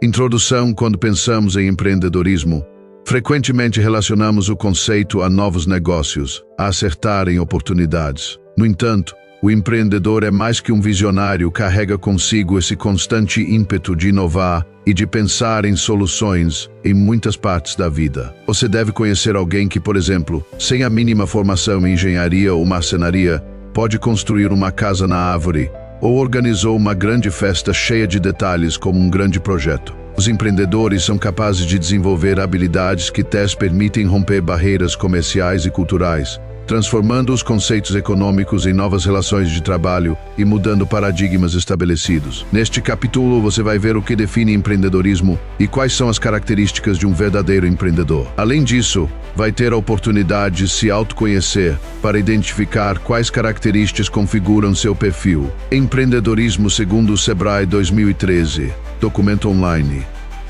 Introdução. Quando pensamos em empreendedorismo, frequentemente relacionamos o conceito a novos negócios, a acertar em oportunidades. No entanto, o empreendedor é mais que um visionário, carrega consigo esse constante ímpeto de inovar e de pensar em soluções em muitas partes da vida. Você deve conhecer alguém que, por exemplo, sem a mínima formação em engenharia ou marcenaria, pode construir uma casa na árvore ou organizou uma grande festa cheia de detalhes como um grande projeto. Os empreendedores são capazes de desenvolver habilidades que permitem romper barreiras comerciais e culturais, transformando os conceitos econômicos em novas relações de trabalho e mudando paradigmas estabelecidos. Neste capítulo você vai ver o que define empreendedorismo e quais são as características de um verdadeiro empreendedor. Além disso, vai ter a oportunidade de se autoconhecer para identificar quais características configuram seu perfil. Empreendedorismo segundo o Sebrae 2013, documento online.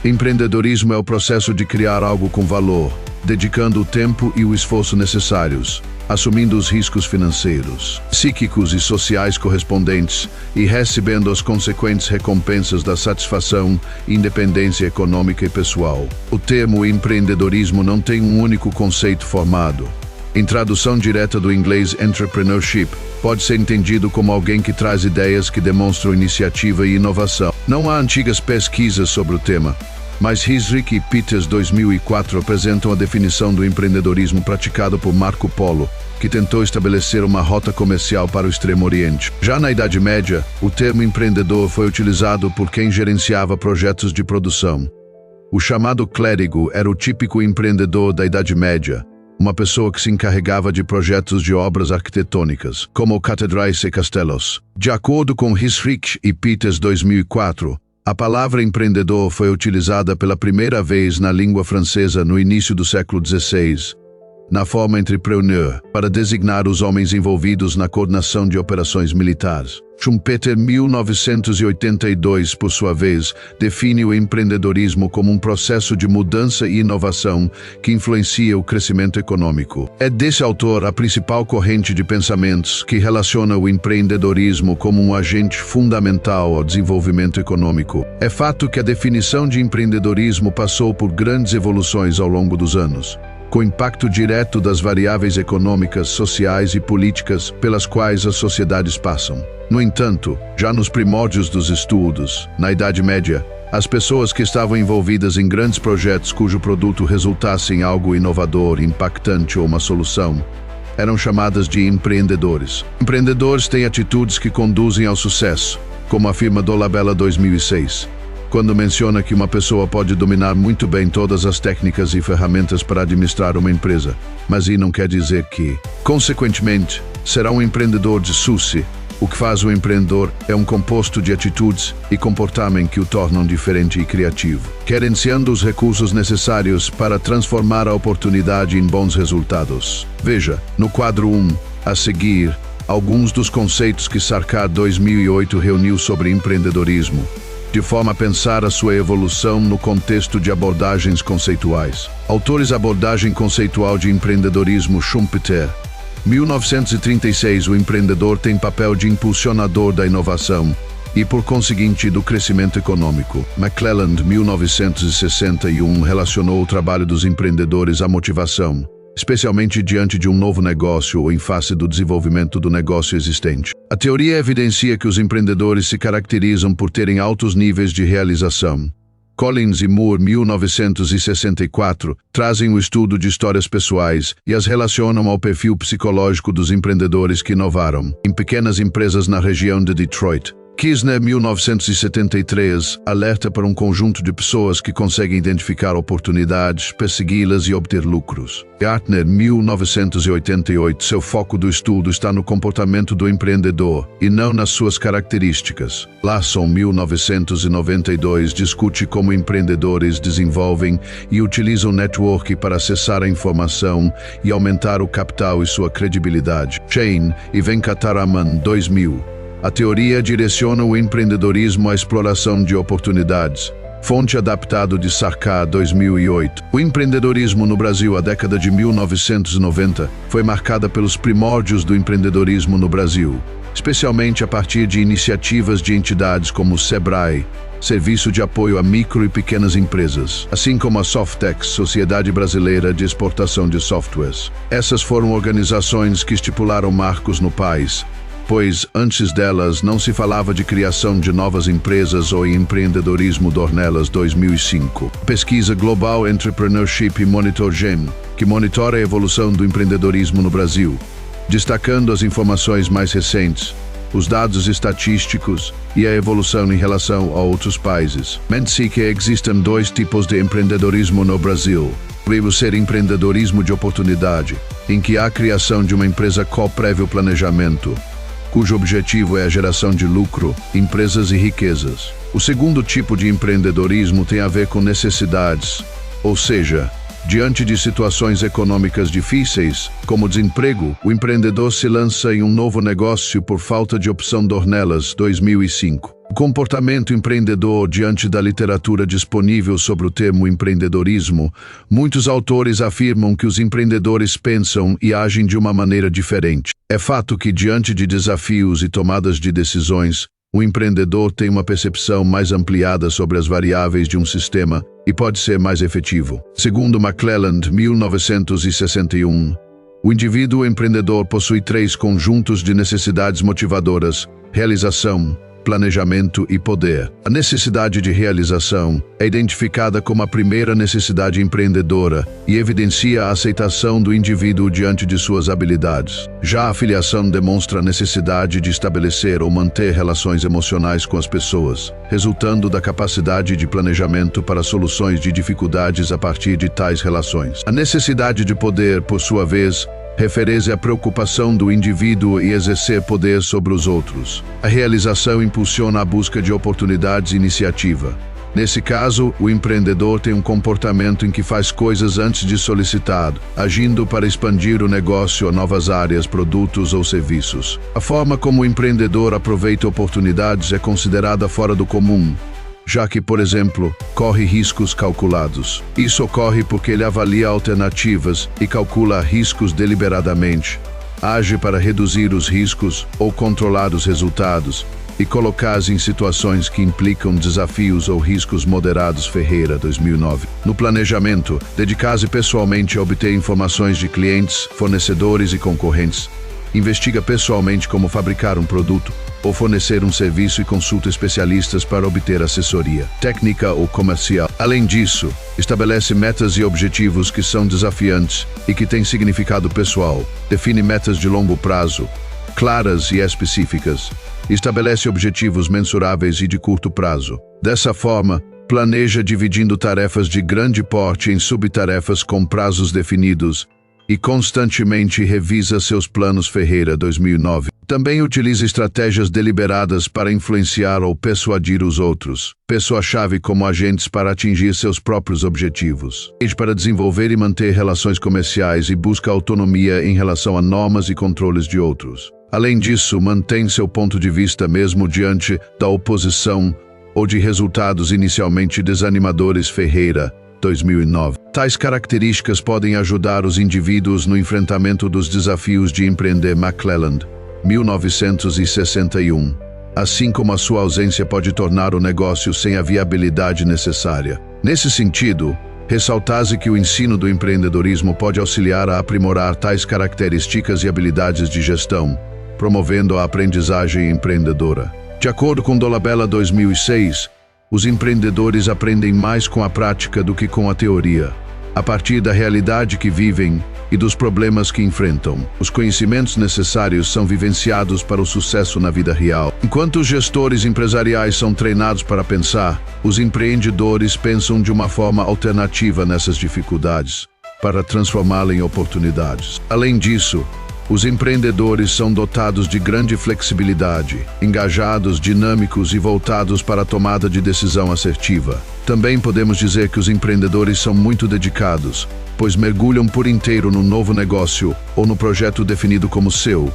Empreendedorismo é o processo de criar algo com valor, dedicando o tempo e o esforço necessários, assumindo os riscos financeiros, psíquicos e sociais correspondentes e recebendo as consequentes recompensas da satisfação, independência econômica e pessoal. O termo empreendedorismo não tem um único conceito formado. Em tradução direta do inglês entrepreneurship, pode ser entendido como alguém que traz ideias que demonstram iniciativa e inovação. Não há antigas pesquisas sobre o tema, mas Hisrich e Peters 2004 apresentam a definição do empreendedorismo praticado por Marco Polo, que tentou estabelecer uma rota comercial para o Extremo Oriente. Já na Idade Média, o termo empreendedor foi utilizado por quem gerenciava projetos de produção. O chamado clérigo era o típico empreendedor da Idade Média, uma pessoa que se encarregava de projetos de obras arquitetônicas, como catedrais e castelos. De acordo com Hisrich e Peters 2004, a palavra empreendedor foi utilizada pela primeira vez na língua francesa no início do século XVI, na forma entrepreneur, para designar os homens envolvidos na coordenação de operações militares. Schumpeter, 1982, por sua vez, define o empreendedorismo como um processo de mudança e inovação que influencia o crescimento econômico. É desse autor a principal corrente de pensamentos que relaciona o empreendedorismo como um agente fundamental ao desenvolvimento econômico. É fato que a definição de empreendedorismo passou por grandes evoluções ao longo dos anos, com impacto direto das variáveis econômicas, sociais e políticas pelas quais as sociedades passam. No entanto, já nos primórdios dos estudos, na Idade Média, as pessoas que estavam envolvidas em grandes projetos cujo produto resultasse em algo inovador, impactante ou uma solução, eram chamadas de empreendedores. Empreendedores têm atitudes que conduzem ao sucesso, como afirma Dolabella 2006. Quando menciona que uma pessoa pode dominar muito bem todas as técnicas e ferramentas para administrar uma empresa, mas isso não quer dizer que, consequentemente, será um empreendedor de sucesso. O que faz o empreendedor é um composto de atitudes e comportamento que o tornam diferente e criativo, gerenciando os recursos necessários para transformar a oportunidade em bons resultados. Veja, no quadro 1, a seguir, alguns dos conceitos que Sarkar 2008 reuniu sobre empreendedorismo, de forma a pensar a sua evolução no contexto de abordagens conceituais. Autores: abordagem conceitual de empreendedorismo, Schumpeter, 1936. O empreendedor tem papel de impulsionador da inovação e, por conseguinte, do crescimento econômico. McClelland, 1961, relacionou o trabalho dos empreendedores à motivação, especialmente diante de um novo negócio ou em face do desenvolvimento do negócio existente. A teoria evidencia que os empreendedores se caracterizam por terem altos níveis de realização. Collins e Moore, 1964, trazem o estudo de histórias pessoais e as relacionam ao perfil psicológico dos empreendedores que inovaram em pequenas empresas na região de Detroit. Kisner, 1973, alerta para um conjunto de pessoas que conseguem identificar oportunidades, persegui-las e obter lucros. Gartner, 1988, seu foco do estudo está no comportamento do empreendedor e não nas suas características. Larson, 1992, discute como empreendedores desenvolvem e utilizam network para acessar a informação e aumentar o capital e sua credibilidade. Shane e Venkataraman, 2000. A teoria direciona o empreendedorismo à exploração de oportunidades. Fonte adaptado de Sarkar 2008. O empreendedorismo no Brasil, a década de 1990, foi marcada pelos primórdios do empreendedorismo no Brasil, especialmente a partir de iniciativas de entidades como o Sebrae, serviço de apoio a micro e pequenas empresas, assim como a Softex, Sociedade Brasileira de Exportação de Softwares. Essas foram organizações que estipularam marcos no país, pois antes delas não se falava de criação de novas empresas ou empreendedorismo. Dornelas 2005. Pesquisa Global Entrepreneurship Monitor GEM, que monitora a evolução do empreendedorismo no Brasil, destacando as informações mais recentes, os dados estatísticos e a evolução em relação a outros países. Mente-se que existem dois tipos de empreendedorismo no Brasil. Primeiro, ser empreendedorismo de oportunidade, em que há a criação de uma empresa com prévio planejamento, cujo objetivo é a geração de lucro, empresas e riquezas. O segundo tipo de empreendedorismo tem a ver com necessidades, ou seja, diante de situações econômicas difíceis, como desemprego, o empreendedor se lança em um novo negócio por falta de opção. Dornelas 2005. O comportamento empreendedor diante da literatura disponível sobre o termo empreendedorismo, muitos autores afirmam que os empreendedores pensam e agem de uma maneira diferente. É fato que, diante de desafios e tomadas de decisões, o empreendedor tem uma percepção mais ampliada sobre as variáveis de um sistema e pode ser mais efetivo. Segundo McClelland, 1961, o indivíduo empreendedor possui 3 conjuntos de necessidades motivadoras: realização, planejamento e poder. A necessidade de realização é identificada como a primeira necessidade empreendedora e evidencia a aceitação do indivíduo diante de suas habilidades. Já a filiação demonstra a necessidade de estabelecer ou manter relações emocionais com as pessoas, resultando da capacidade de planejamento para soluções de dificuldades a partir de tais relações. A necessidade de poder, por sua vez, refere-se à preocupação do indivíduo em exercer poder sobre os outros. A realização impulsiona a busca de oportunidades e iniciativa. Nesse caso, o empreendedor tem um comportamento em que faz coisas antes de solicitado, agindo para expandir o negócio a novas áreas, produtos ou serviços. A forma como o empreendedor aproveita oportunidades é considerada fora do comum, já que, por exemplo, corre riscos calculados. Isso ocorre porque ele avalia alternativas e calcula riscos deliberadamente, age para reduzir os riscos ou controlar os resultados e colocar-se em situações que implicam desafios ou riscos moderados. Ferreira, 2009. No planejamento, dedicar-se pessoalmente a obter informações de clientes, fornecedores e concorrentes. Investiga pessoalmente como fabricar um produto ou fornecer um serviço e consulta especialistas para obter assessoria técnica ou comercial. Além disso, estabelece metas e objetivos que são desafiantes e que têm significado pessoal. Define metas de longo prazo, claras e específicas. Estabelece objetivos mensuráveis e de curto prazo. Dessa forma, planeja dividindo tarefas de grande porte em subtarefas com prazos definidos e constantemente revisa seus planos. Ferreira, 2009. Também utiliza estratégias deliberadas para influenciar ou persuadir os outros, pessoa-chave como agentes para atingir seus próprios objetivos. Para desenvolver e manter relações comerciais e busca autonomia em relação a normas e controles de outros. Além disso, mantém seu ponto de vista mesmo diante da oposição ou de resultados inicialmente desanimadores. Ferreira, 2009. Tais características podem ajudar os indivíduos no enfrentamento dos desafios de empreender. McClelland, 1961. Assim como a sua ausência pode tornar o negócio sem a viabilidade necessária. Nesse sentido, ressaltar-se que o ensino do empreendedorismo pode auxiliar a aprimorar tais características e habilidades de gestão, promovendo a aprendizagem empreendedora. De acordo com Dolabella, 2006, os empreendedores aprendem mais com a prática do que com a teoria, a partir da realidade que vivem e dos problemas que enfrentam. Os conhecimentos necessários são vivenciados para o sucesso na vida real. Enquanto os gestores empresariais são treinados para pensar, os empreendedores pensam de uma forma alternativa nessas dificuldades, para transformá-las em oportunidades. Além disso, os empreendedores são dotados de grande flexibilidade, engajados, dinâmicos e voltados para a tomada de decisão assertiva. Também podemos dizer que os empreendedores são muito dedicados, pois mergulham por inteiro no novo negócio ou no projeto definido como seu,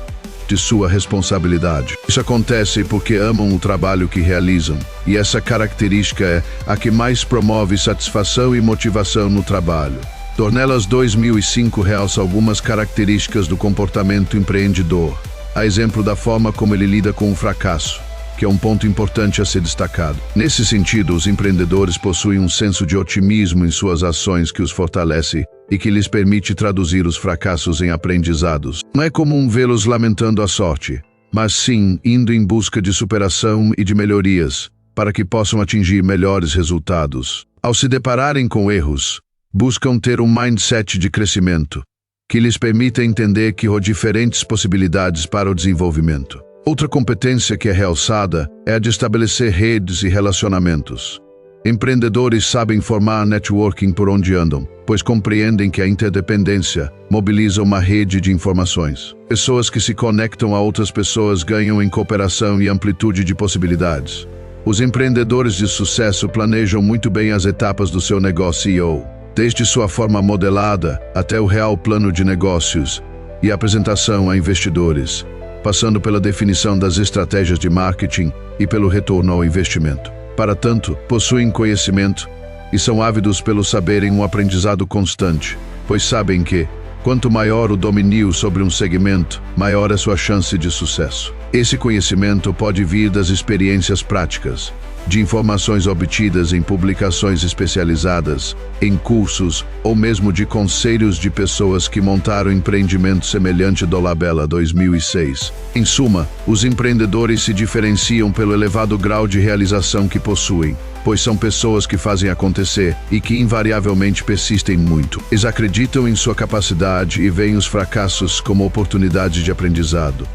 de sua responsabilidade. Isso acontece porque amam o trabalho que realizam, e essa característica é a que mais promove satisfação e motivação no trabalho. Dornelas 2005 realça algumas características do comportamento empreendedor, a exemplo da forma como ele lida com o fracasso. que é um ponto importante a ser destacado. Nesse sentido, os empreendedores possuem um senso de otimismo em suas ações que os fortalece e que lhes permite traduzir os fracassos em aprendizados. Não é comum vê-los lamentando a sorte, mas sim indo em busca de superação e de melhorias, para que possam atingir melhores resultados. Ao se depararem com erros, buscam ter um mindset de crescimento, que lhes permita entender que há diferentes possibilidades para o desenvolvimento. Outra competência que é realçada é a de estabelecer redes e relacionamentos. Empreendedores sabem formar networking por onde andam, pois compreendem que a interdependência mobiliza uma rede de informações. Pessoas que se conectam a outras pessoas ganham em cooperação e amplitude de possibilidades. Os empreendedores de sucesso planejam muito bem as etapas do seu negócio, desde sua forma modelada até o real plano de negócios e apresentação a investidores, passando pela definição das estratégias de marketing e pelo retorno ao investimento. Para tanto, possuem conhecimento e são ávidos pelo saber em um aprendizado constante, pois sabem que, quanto maior o domínio sobre um segmento, maior é sua chance de sucesso. Esse conhecimento pode vir das experiências práticas, de informações obtidas em publicações especializadas, em cursos ou mesmo de conselhos de pessoas que montaram empreendimento semelhante do Labella 2006. Em suma, os empreendedores se diferenciam pelo elevado grau de realização que possuem, pois são pessoas que fazem acontecer e que invariavelmente persistem muito. Eles acreditam em sua capacidade e veem os fracassos como oportunidades de aprendizado.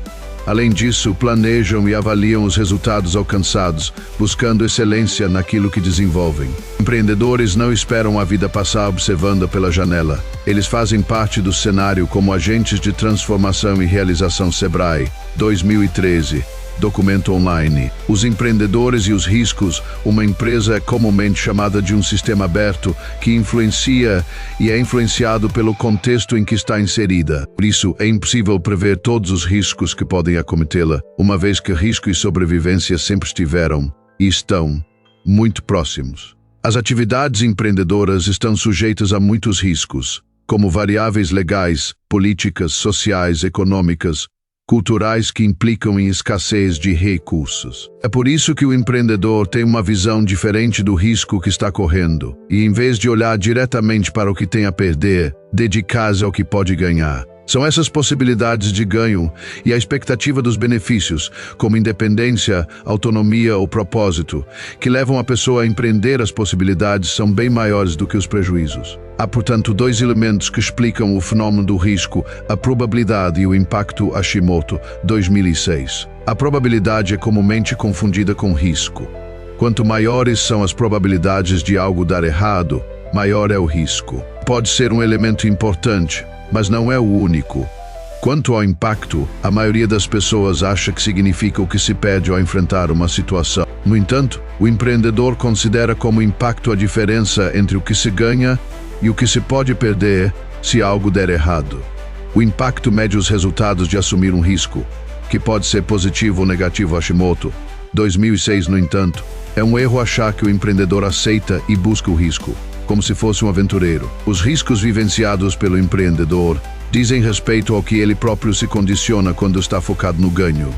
Além disso, planejam e avaliam os resultados alcançados, buscando excelência naquilo que desenvolvem. Empreendedores não esperam a vida passar observando pela janela. Eles fazem parte do cenário como agentes de transformação e realização. Sebrae, 2013. Documento online. Os empreendedores e os riscos. Uma empresa é comumente chamada de um sistema aberto que influencia e é influenciado pelo contexto em que está inserida. Por isso, é impossível prever todos os riscos que podem acometê-la, uma vez que risco e sobrevivência sempre estiveram e estão muito próximos. As atividades empreendedoras estão sujeitas a muitos riscos, como variáveis legais, políticas, sociais, econômicas, culturais que implicam em escassez de recursos. É por isso que o empreendedor tem uma visão diferente do risco que está correndo, e em vez de olhar diretamente para o que tem a perder, dedicar-se ao que pode ganhar. São essas possibilidades de ganho e a expectativa dos benefícios, como independência, autonomia ou propósito, que levam a pessoa a empreender. As possibilidades são bem maiores do que os prejuízos. Há, portanto, dois elementos que explicam o fenômeno do risco: a probabilidade e o impacto. Hashimoto, 2006. A probabilidade é comumente confundida com risco. Quanto maiores são as probabilidades de algo dar errado, maior é o risco. Pode ser um elemento importante, mas não é o único. Quanto ao impacto, a maioria das pessoas acha que significa o que se perde ao enfrentar uma situação. No entanto, o empreendedor considera como impacto a diferença entre o que se ganha e o que se pode perder se algo der errado. O impacto mede os resultados de assumir um risco, que pode ser positivo ou negativo. Hashimoto, 2006. No entanto, é um erro achar que o empreendedor aceita e busca o risco, como se fosse um aventureiro. Os riscos vivenciados pelo empreendedor dizem respeito ao que ele próprio se condiciona quando está focado no ganho.